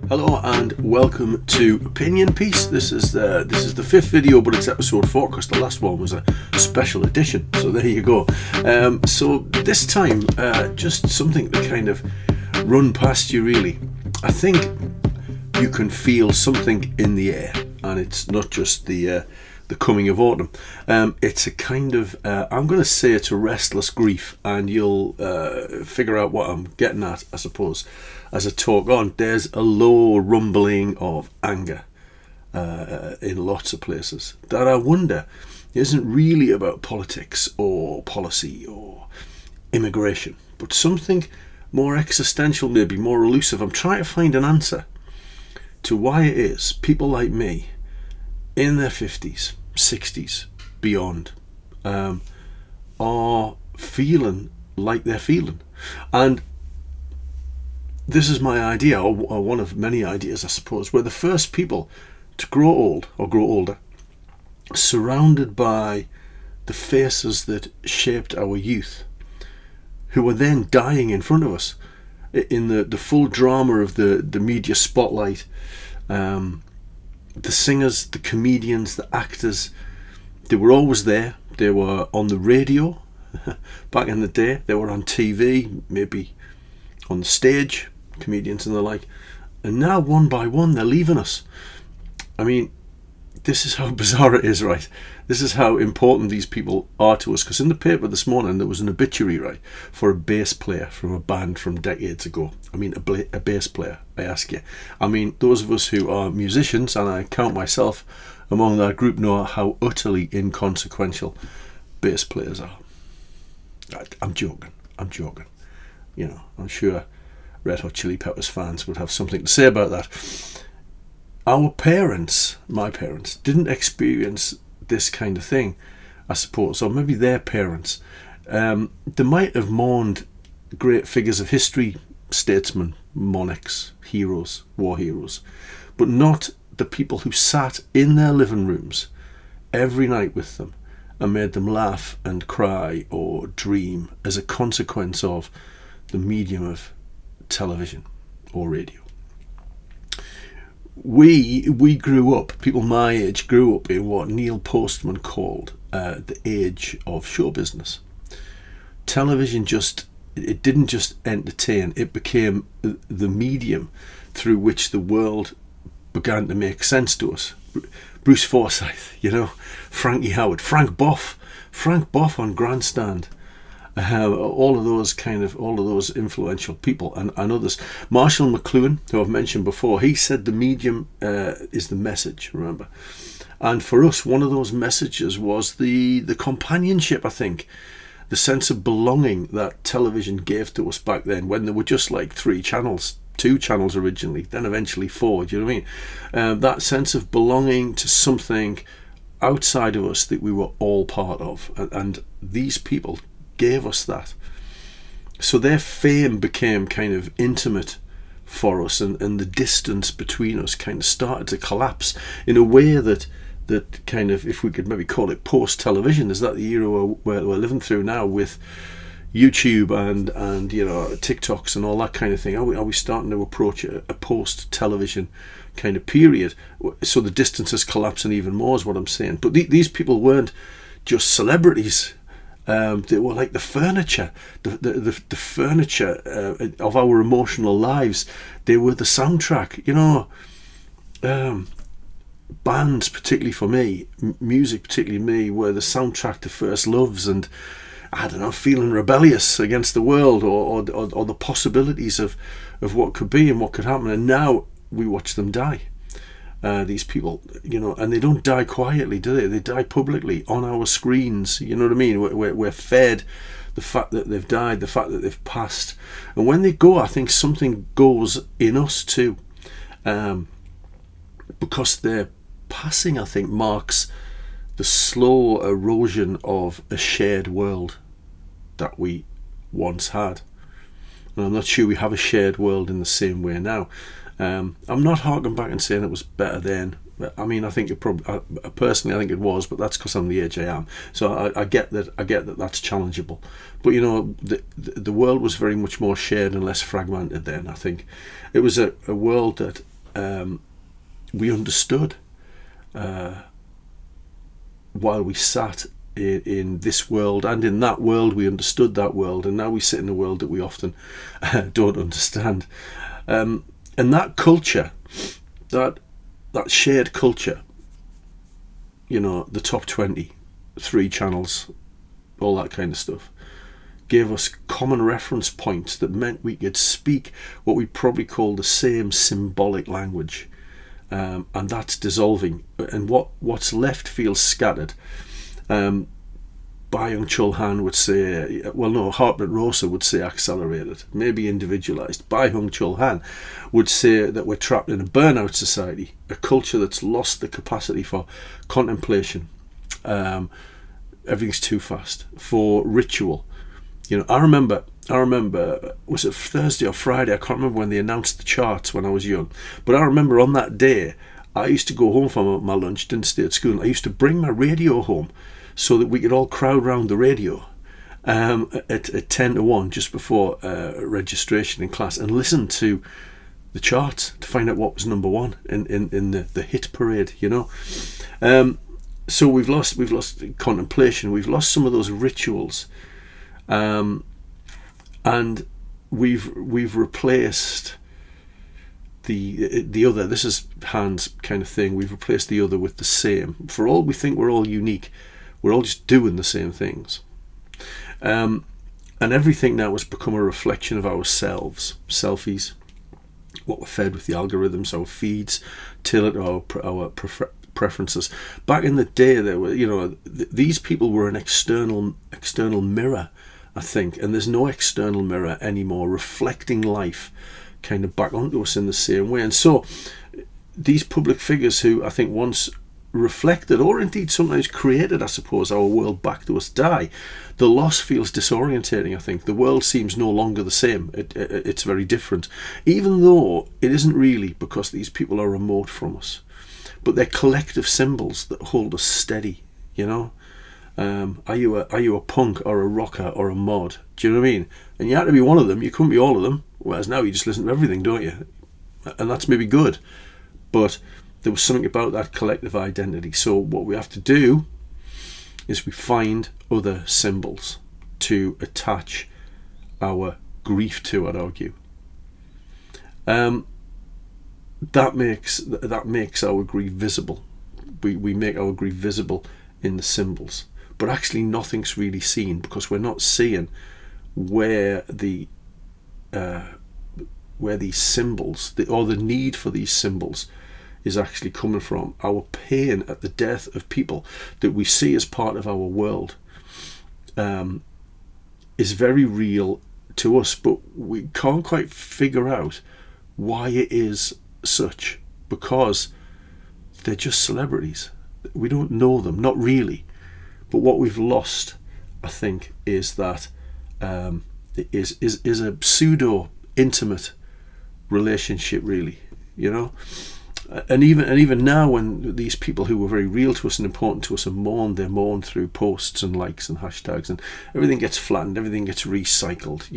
Hello and welcome to Opinion Piece. This is the fifth video, but it's episode 4 because the last one was a special edition. So there you go. So this time, just something to kind of run past you. Really, I think you can feel something in the air, and it's not just the coming of autumn. It's a kind of I'm going to say it's a restless grief, and you'll figure out what I'm getting at, I suppose, as I talk on. There's a low rumbling of anger in lots of places that I wonder isn't really about politics or policy or immigration, but something more existential, maybe more elusive. I'm trying to find an answer to why it is people like me in their 50s, 60s, beyond, are feeling like they're feeling. And this is my idea, or one of many ideas, I suppose. We're the first people to grow old or grow older, surrounded by the faces that shaped our youth, who are then dying in front of us in the full drama of the media spotlight. The singers, the comedians, the actors, they were always there. They were on the radio back in the day. They were on TV, maybe on the stage, comedians and the like. And now, one by one, they're leaving us. I mean, this is how bizarre it is, right? This is how important these people are to us. Because in the paper this morning, there was an obituary, right, for a bass player from a band from decades ago. I mean, a bass player, I ask you. I mean, those of us who are musicians, and I count myself among that group, know how utterly inconsequential bass players are. I'm joking. You know, I'm sure Red Hot Chili Peppers fans would have something to say about that. Our parents, my parents, didn't experience this kind of thing, I suppose, or maybe their parents. They might have mourned great figures of history, statesmen, monarchs, heroes, war heroes, but not the people who sat in their living rooms every night with them and made them laugh and cry or dream as a consequence of the medium of television or radio. We grew up, people my age grew up in what Neil Postman called the age of show business. Television it didn't just entertain, it became the medium through which the world began to make sense to us. Bruce Forsyth, you know, Frankie Howard, Frank Boff on Grandstand. All of those influential people and others. Marshall McLuhan, who I've mentioned before, he said the medium is the message, remember? And for us, one of those messages was the companionship, I think, the sense of belonging that television gave to us back then, when there were just like 3 channels, 2 channels originally, then eventually 4, do you know what I mean? That sense of belonging to something outside of us that we were all part of. And these people gave us that. So their fame became kind of intimate for us, and the distance between us kind of started to collapse in a way that kind of, if we could maybe call it post-television, is that the era we're living through now with YouTube and you know, TikToks and all that kind of thing. Are we starting to approach a post-television kind of period? So the distance is collapsing even more, is what I'm saying. But these people weren't just celebrities. They were like the furniture, the furniture of our emotional lives. They were the soundtrack, you know. Bands, particularly for me, music, particularly me, were the soundtrack to first loves, and I don't know, feeling rebellious against the world or the possibilities of what could be and what could happen. And now we watch them die. These people, you know, and they don't die quietly, do they? They die publicly on our screens. You know what I mean? We're fed the fact that they've died, the fact that they've passed. And when they go, I think something goes in us too. Because their passing, I think, marks the slow erosion of a shared world that we once had. And I'm not sure we have a shared world in the same way now. I'm not harking back and saying it was better then. I mean, I think it probably, personally, I think it was, but that's because I'm the age I am. So I get that. I get that that's challengeable. But you know, the world was very much more shared and less fragmented then. I think it was a world that we understood while we sat in this world, and in that world we understood that world, and now we sit in a world that we often don't understand. And that culture, that shared culture, the top 20, 3 channels, all that kind of stuff, gave us common reference points that meant we could speak what we probably call the same symbolic language. And that's dissolving, and what's left feels scattered. Byung-Chul Han would say, Hartmut Rosa would say accelerated, maybe individualized. Byung-Chul Han would say that we're trapped in a burnout society, a culture that's lost the capacity for contemplation. Everything's too fast, for ritual. I remember, was it Thursday or Friday? I can't remember when they announced the charts when I was young. But I remember on that day, I used to go home for my lunch, didn't stay at school. I used to bring my radio home so that we could all crowd round the radio at 10 to 1, just before registration in class, and listen to the charts to find out what was number 1 in the hit parade, So we've lost contemplation, we've lost some of those rituals. And we've replaced the other. This is Han's kind of thing. We've replaced the other with the same. For all we think we're all unique, we're all just doing the same things. And everything now has become a reflection of ourselves. Selfies, what we're fed with the algorithms, our feeds, tailored to our preferences. Back in the day, there were, these people were an external mirror, I think, and there's no external mirror anymore reflecting life kind of back onto us in the same way. And so these public figures who I think once reflected, or indeed sometimes created, I suppose, our world back to us, die. The loss feels disorientating, I think. The world seems no longer the same. It's very different, even though it isn't really, because these people are remote from us. But they're collective symbols that hold us steady, Are you a punk or a rocker or a mod? Do you know what I mean? And you had to be one of them. You couldn't be all of them. Whereas now you just listen to everything, don't you? And that's maybe good. But there was something about that collective identity. So what we have to do is we find other symbols to attach our grief to, I'd argue. That makes our grief visible. We make our grief visible in the symbols. But actually nothing's really seen, because we're not seeing where these symbols, or the need for these symbols, is actually coming from. Our pain at the death of people that we see as part of our world is very real to us, but we can't quite figure out why it is such, because they're just celebrities. We don't know them, not really. But what we've lost, I think, is that is a pseudo intimate relationship, really, And even now, when these people who were very real to us and important to us are mourned, they're mourned through posts and likes and hashtags, and everything gets flattened, everything gets recycled.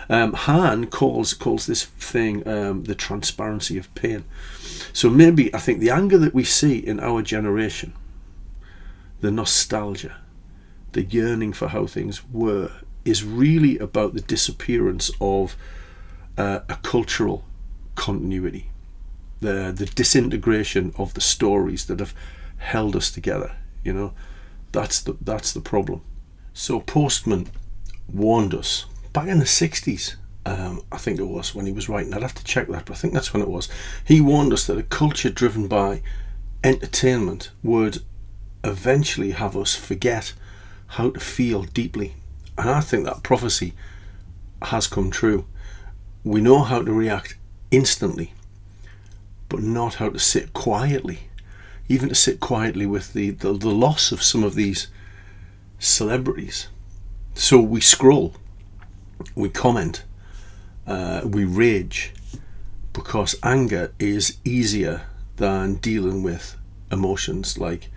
Han calls this thing the transparency of pain. So maybe I think the anger that we see in our generation, the nostalgia, the yearning for how things were, is really about the disappearance of a cultural continuity, the disintegration of the stories that have held us together. That's the problem. So Postman warned us back in the 60s, I think it was, when he was writing. I'd have to check that, but I think that's when it was. He warned us that a culture driven by entertainment would eventually have us forget how to feel deeply. And I think that prophecy has come true. We know how to react instantly, but not how to sit quietly, even to sit quietly with the loss of some of these celebrities. So we scroll, we comment, we rage, because anger is easier than dealing with emotions like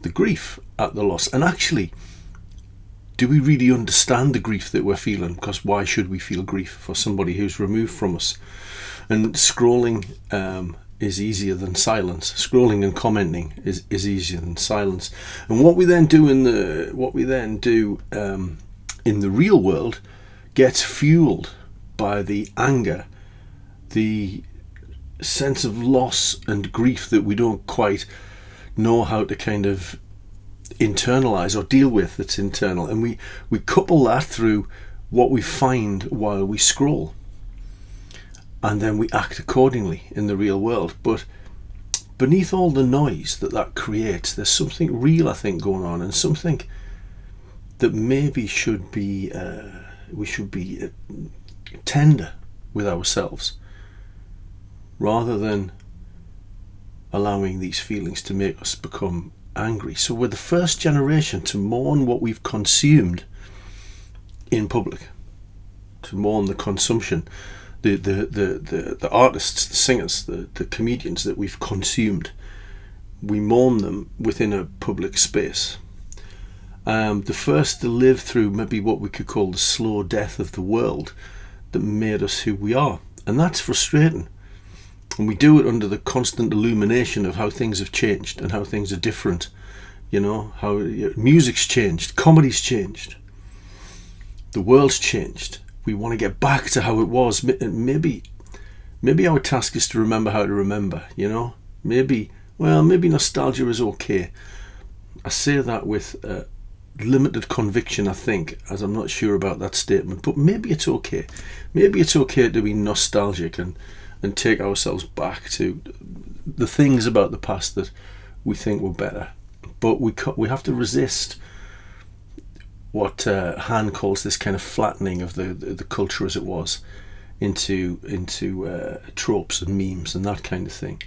the grief at the loss. And actually, do we really understand the grief that we're feeling? Because why should we feel grief for somebody who's removed from us? And scrolling is easier than silence. Scrolling and commenting is easier than silence. And what we then do in the real world gets fueled by the anger, the sense of loss and grief that we don't quite know how to kind of internalize or deal with. That's internal, and we couple that through what we find while we scroll, and then we act accordingly in the real world. But beneath all the noise that creates, there's something real, I think, going on, and something that maybe should be we should be tender with ourselves, rather than allowing these feelings to make us become angry. So we're the first generation to mourn what we've consumed in public, to mourn the consumption, the artists, the singers, the comedians that we've consumed. We mourn them within a public space. The first to live through maybe what we could call the slow death of the world that made us who we are. And that's frustrating. And we do it under the constant illumination of how things have changed and how things are different. You know, how music's changed, comedy's changed, the world's changed. We want to get back to how it was. Maybe our task is to remember how to remember, you know. Maybe nostalgia is okay. I say that with limited conviction, I think, as I'm not sure about that statement. But maybe it's okay. Maybe it's okay to be nostalgic and take ourselves back to the things about the past that we think were better. But we have to resist what Han calls this kind of flattening of the culture as it was into tropes and memes and that kind of thing,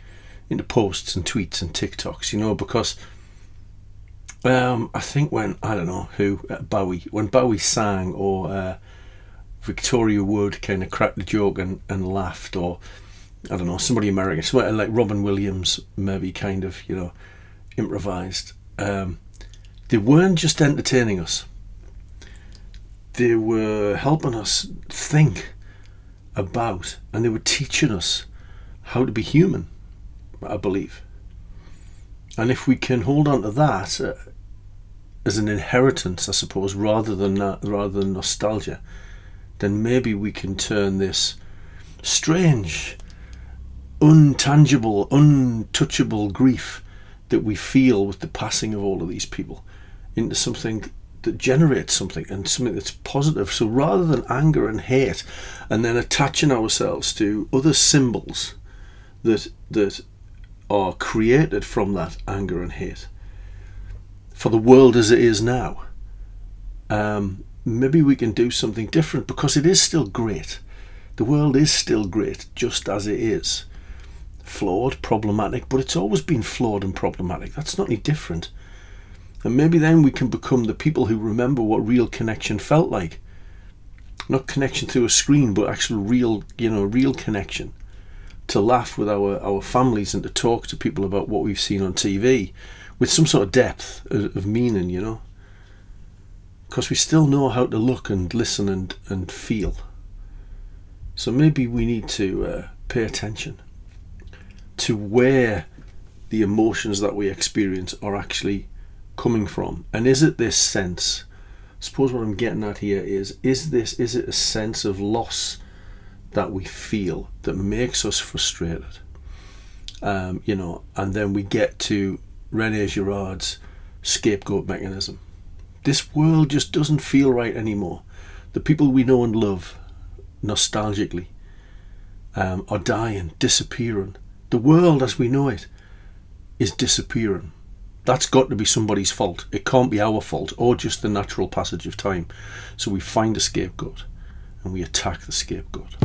into posts and tweets and TikToks, you know, because I think when Bowie sang, or Victoria Wood kind of cracked a joke and laughed, or I don't know, somebody American, somebody like Robin Williams maybe kind of, you know, improvised. They weren't just entertaining us. They were helping us think about, and they were teaching us how to be human, I believe. And if we can hold on to that as an inheritance, I suppose, rather than nostalgia, then maybe we can turn this strange, untangible, untouchable grief that we feel with the passing of all of these people into something that generates something, and something that's positive. So rather than anger and hate and then attaching ourselves to other symbols that are created from that anger and hate for the world as it is now, maybe we can do something different, because it is still great. The world is still great just as it is. Flawed, problematic, but it's always been flawed and problematic. That's not any different. And maybe then we can become the people who remember what real connection felt like. Not connection through a screen, but actual real connection. To laugh with our families and to talk to people about what we've seen on TV with some sort of depth of meaning, you know. Because we still know how to look and listen and feel. So maybe we need to pay attention to where the emotions that we experience are actually coming from. And is it this sense? I suppose what I'm getting at here is it a sense of loss that we feel that makes us frustrated? You know, and then we get to René Girard's scapegoat mechanism. This world just doesn't feel right anymore. The people we know and love nostalgically are dying, disappearing. The world as we know it is disappearing. That's got to be somebody's fault. It can't be our fault or just the natural passage of time. So we find a scapegoat and we attack the scapegoat.